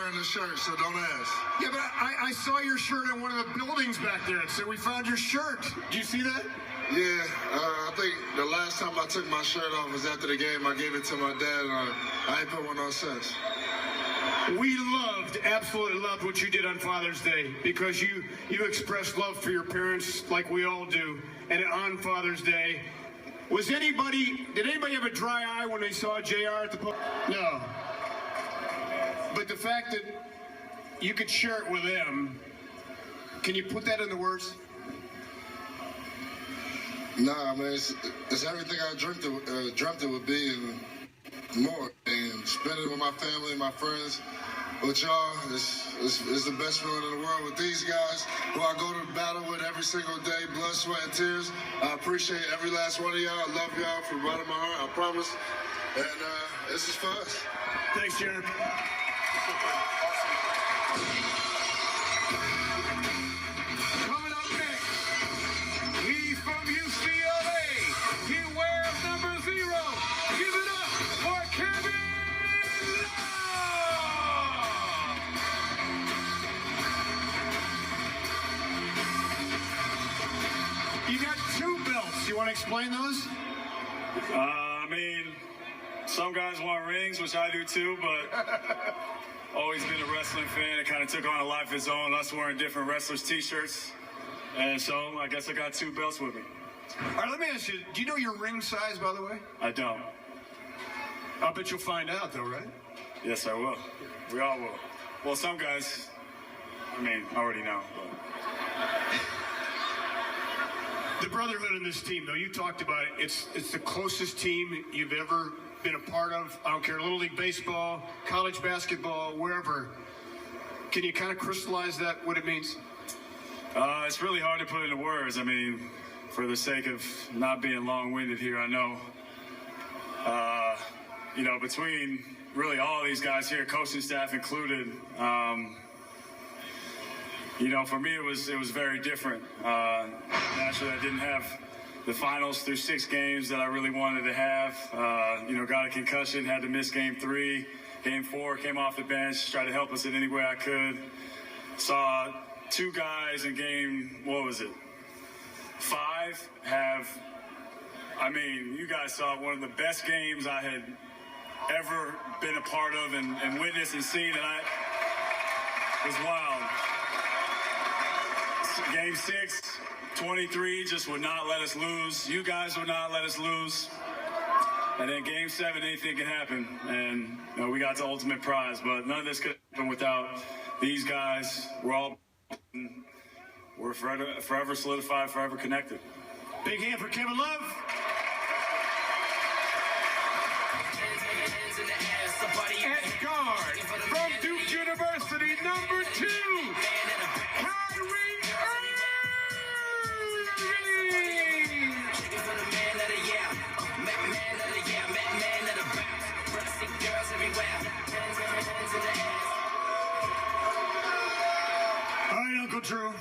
wearing the shirt, so don't ask. Yeah, but I saw your shirt in one of the buildings back there. It said we found your shirt. Did you see that? Yeah, I think the last time I took my shirt off was after the game. I gave it to my dad, and I ain't put one on since. We absolutely loved what you did on Father's Day, because you expressed love for your parents like we all do. And on Father's Day, did anybody have a dry eye when they saw JR at the post? No. But the fact that you could share it with them, can you put that into words? Nah, man, it's everything I dreamt it would be and more. And spending it with my family and my friends, with y'all, is the best feeling in the world. With these guys who I go to battle with every single day, blood, sweat, and tears, I appreciate every last one of y'all. I love y'all from the bottom of my heart, I promise. And this is for us. Thanks, Jared. Coming up next, he's from UCLA. He wears number 0. Give it up for Cavalier. You got 2 belts. You want to explain those? I mean, some guys want rings, which I do too, but always been a wrestling fan. It kind of took on a life of its own. Us wearing different wrestlers' t-shirts. And so I guess I got 2 belts with me. All right, let me ask you, do you know your ring size, by the way? I don't. I'll bet you'll find out, though, right? Yes, I will. We all will. Well, some guys, I already know. But. The brotherhood in this team, though, you talked about it. It's the closest team you've ever been a part of. I don't care, Little League baseball, college basketball, wherever. Can you kind of crystallize that, what it means? It's really hard to put into words. For the sake of not being long-winded here, I know. Between really all these guys here, coaching staff included, for me it was very different. Naturally, I didn't have the finals through 6 games that I really wanted to have. Got a concussion, had to miss game 3. Game 4, came off the bench, tried to help us in any way I could. Saw 2 guys in game, 5 have, you guys saw one of the best games I had ever been a part of and witnessed and seen, and it was wild. Game 6, 23, just would not let us lose. You guys would not let us lose. And then game 7, anything can happen. And we got the ultimate prize, but none of this could happen without these guys. We're forever solidified, forever connected. Big hand for Kevin Love. At guard, from Duke University, number 2, Kyrie Irving. All right, Uncle Drew.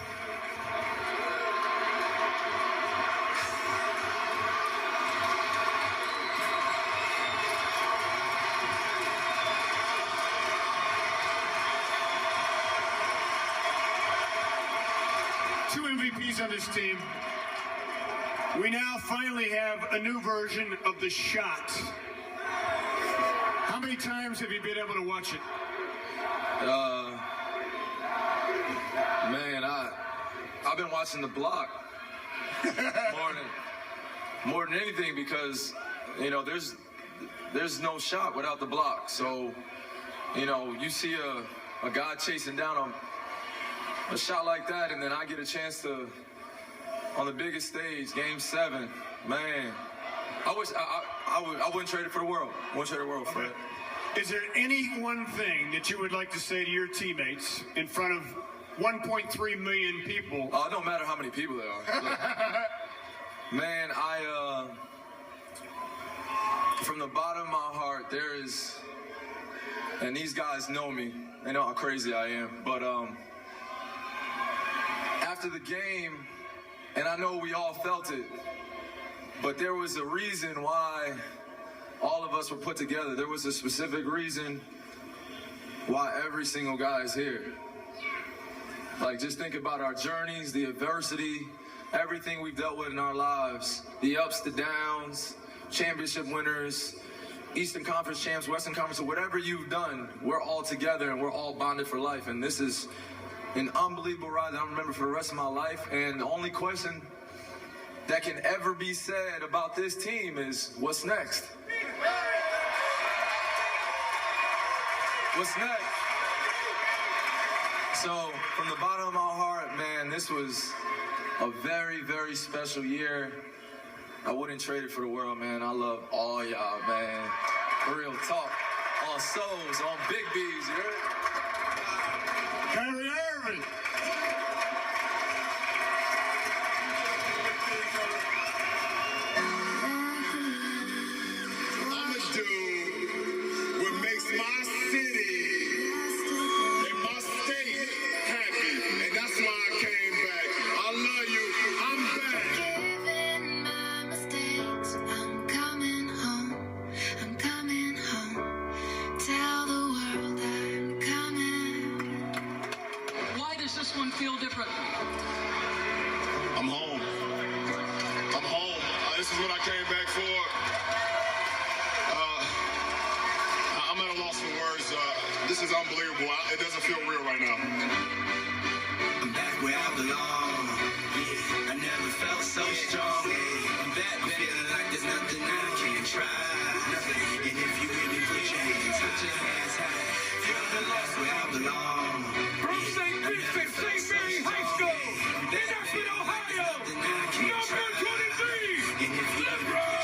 MVPs on this team. We now finally have a new version of the shot. How many times have you been able to watch it? Man, I've been watching the block more than anything, because there's no shot without the block. So you see a guy chasing down a shot like that, and then I get a chance to, on the biggest stage, game 7, man, I wish I wouldn't trade it for the world. I wouldn't trade the world for it. Is there any one thing that you would like to say to your teammates in front of 1.3 million people? It don't matter how many people there are. Look, man, from the bottom of my heart, there is, and these guys know me. They know how crazy I am, but after the game, and I know we all felt it, but there was a reason why all of us were put together. There was a specific reason why every single guy is here. Like, just think about our journeys, the adversity, everything we've dealt with in our lives, the ups, the downs, championship winners, Eastern Conference champs, Western Conference, whatever you've done, we're all together and we're all bonded for life. And this is an unbelievable ride that I'll remember for the rest of my life. And the only question that can ever be said about this team is, what's next? What's next? So, from the bottom of my heart, man, this was a very, very special year. I wouldn't trade it for the world, man. I love all y'all, man. Real talk. All souls on Big B's, you heard? Kyrie Irving. I'ma do what makes my city and my state happy, and that's why I came back. I love you. I'm back. Forgiving my mistakes, I'm coming home. I'm coming home. Tell the world I'm coming. Why does this one feel different? I'm home. I'm home. This is what I came back for. I'm at a loss for words. This is unbelievable. It doesn't feel real right now. I'm back where I belong. Yeah, I never felt so strong. I'm back, I'm feeling like there's nothing I can't try. And if you really put your hands high, feel the lost where I belong. From St. Vincent, St. Mary High School, in Akron, Ohio, number 23, LeBron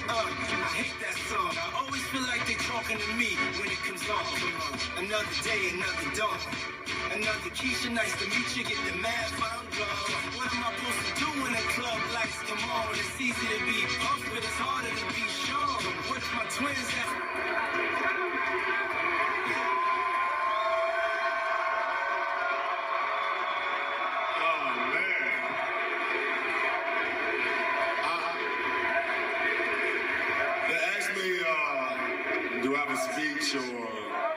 I hate that song. I always feel like they're talking to me when it comes on. Another day, another dawn. Another Keisha, nice to meet you. Get the mad found gone. What am I supposed to do when the club lights come on? It's easy to be puffed, but it's harder to be strong. Where's my twins at? Do I have a speech or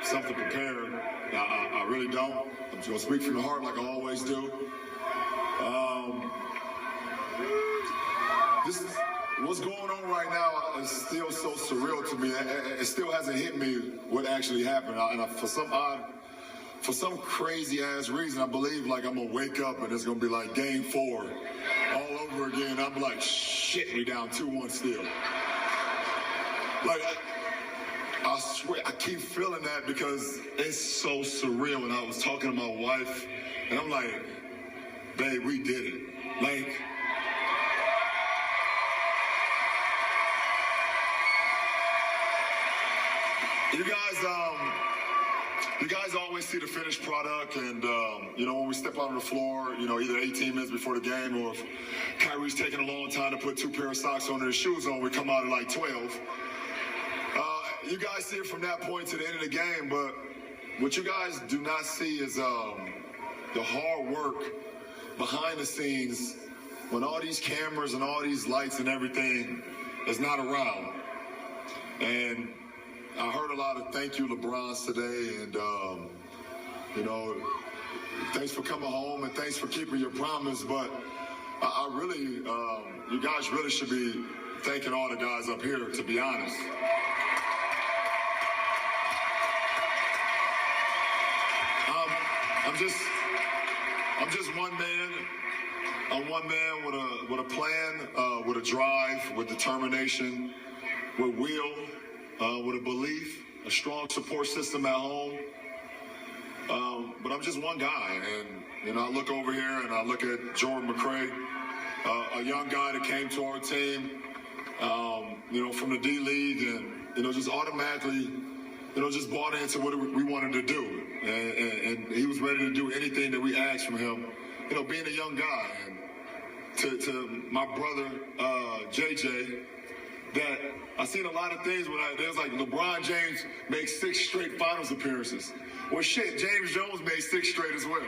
something prepared? I really don't. I'm just going to speak from the heart like I always do. What's going on right now is still so surreal to me. It still hasn't hit me what actually happened. For some crazy ass reason, I believe like I'm gonna wake up and it's gonna be like game 4 all over again. I'm like, shit, we down 2-1 still. Like, I swear, I keep feeling that because it's so surreal. And I was talking to my wife, and I'm like, babe, we did it. Like, you guys always see the finished product, and when we step out on the floor, either 18 minutes before the game, or if Kyrie's taking a long time to put 2 pair of socks on and his shoes on, we come out at like 12. You guys see it from that point to the end of the game, but what you guys do not see is the hard work behind the scenes when all these cameras and all these lights and everything is not around. And I heard a lot of thank you LeBrons today, and thanks for coming home and thanks for keeping your promise, but I really, you guys really should be thanking all the guys up here, to be honest. I'm just one man. I'm one man with a plan, with a drive, with determination, with will, with a belief, a strong support system at home. But I'm just one guy, and I look over here and I look at Jordan McRae, a young guy that came to our team, from the D League, and just automatically, just bought into what we wanted to do, and he was ready to do anything that we asked from him. Being a young guy, and to my brother JJ, that I seen a lot of things when there's like LeBron James makes 6 straight finals appearances. Well, shit, James Jones made 6 straight as well.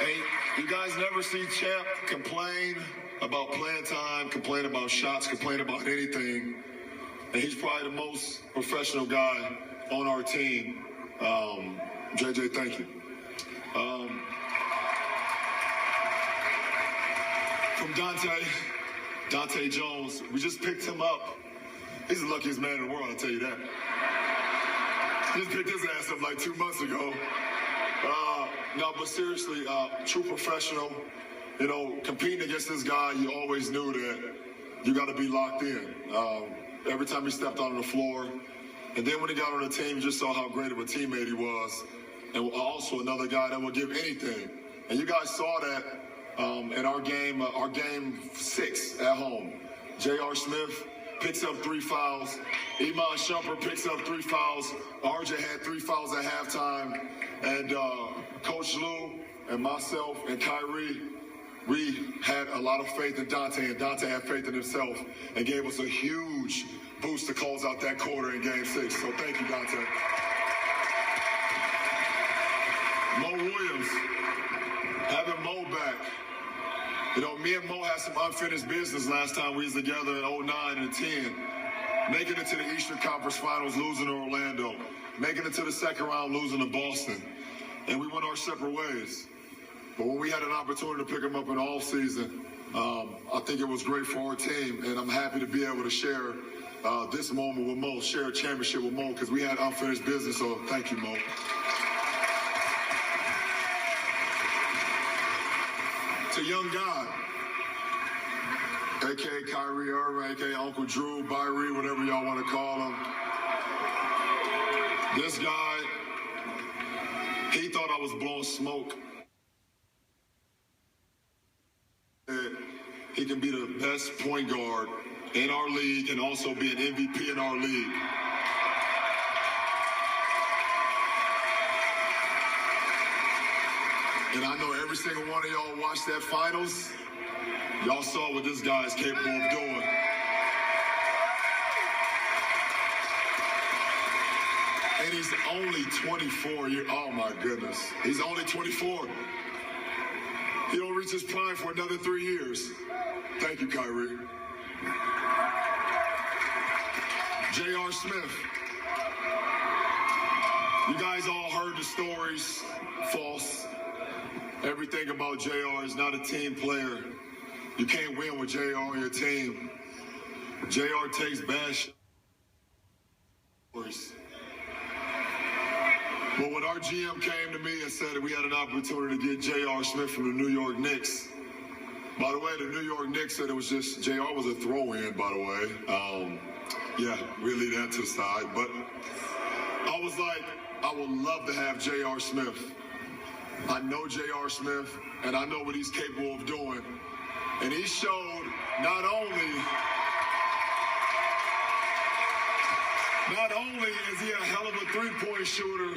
Hey, you guys never see Champ complain about playing time, complain about shots, complain about anything. And he's probably the most professional guy on our team. JJ, thank you. From Dante Jones, we just picked him up. He's the luckiest man in the world, I'll tell you that. Just picked his ass up like 2 months ago. No, but seriously, true professional. You know, competing against this guy, you always knew that you got to be locked in. Every time he stepped on the floor. And then when he got on the team, you just saw how great of a teammate he was. And also another guy that will give anything. And you guys saw that in our game 6 at home. J.R. Smith picks up 3 fouls. Iman Shumpert picks up 3 fouls. RJ had 3 fouls at halftime. And Coach Lou and myself and Kyrie, we had a lot of faith in Dante, and Dante had faith in himself and gave us a huge boost to close out that quarter in Game 6. So thank you, Dante. Mo Williams, having Mo back. You know, me and Mo had some unfinished business last time we was together in 09 and 10. Making it to the Eastern Conference Finals, losing to Orlando. Making it to the second round, losing to Boston. And we went our separate ways. But when we had an opportunity to pick him up in the offseason, I think it was great for our team. And I'm happy to be able to share this moment with Mo, share a championship with Mo, because we had unfinished business. So thank you, Mo. To young God, a.k.a. Kyrie Irving, a.k.a. Uncle Drew, Byrie, whatever y'all want to call him. This guy, he thought I was blowing smoke. He can be the best point guard in our league and also be an MVP in our league. And I know every single one of y'all watched that finals. Y'all saw what this guy is capable of doing. And he's only 24 years. Oh my goodness. He's only 24. He don't reach his prime for another 3 years. Thank you, Kyrie. J.R. Smith. You guys all heard the stories. False. Everything about J.R. is not a team player. You can't win with J.R. on your team. J.R. takes bad shots. But when our GM came to me and said that we had an opportunity to get J.R. Smith from the New York Knicks, by the way, the New York Knicks said it was just, J.R. was a throw-in, by the way. Yeah, we'll leave that to the side. But I was like, I would love to have J.R. Smith. I know J.R. Smith, and I know what he's capable of doing. And he showed not only is he a hell of a three-point shooter,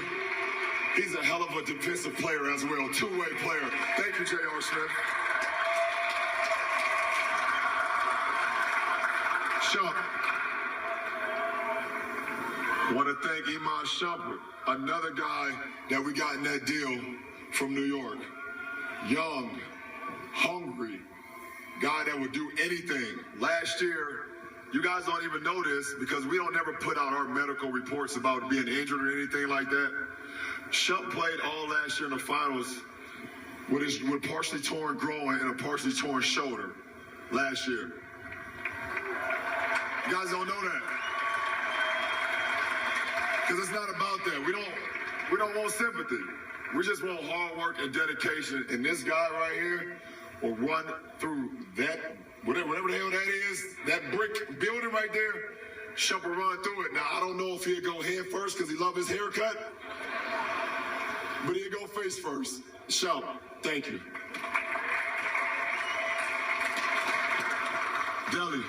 he's a hell of a defensive player as well, two-way player. Thank you, J.R. Smith. Shump. I want to thank Iman Shumpert, another guy that we got in that deal from New York. Young, hungry, guy that would do anything. Last year, you guys don't even know this because we don't ever put out our medical reports about being injured or anything like that. Shump played all last year in the finals with partially torn groin and a partially torn shoulder last year. You guys don't know that. Because it's not about that. We don't want sympathy. We just want hard work and dedication. And this guy right here will run through that, whatever the hell that is, that brick building right there. Shump will run through it. Now, I don't know if he'll go head first because he loves his haircut, but he'll go face first. Shump, thank you. Deli.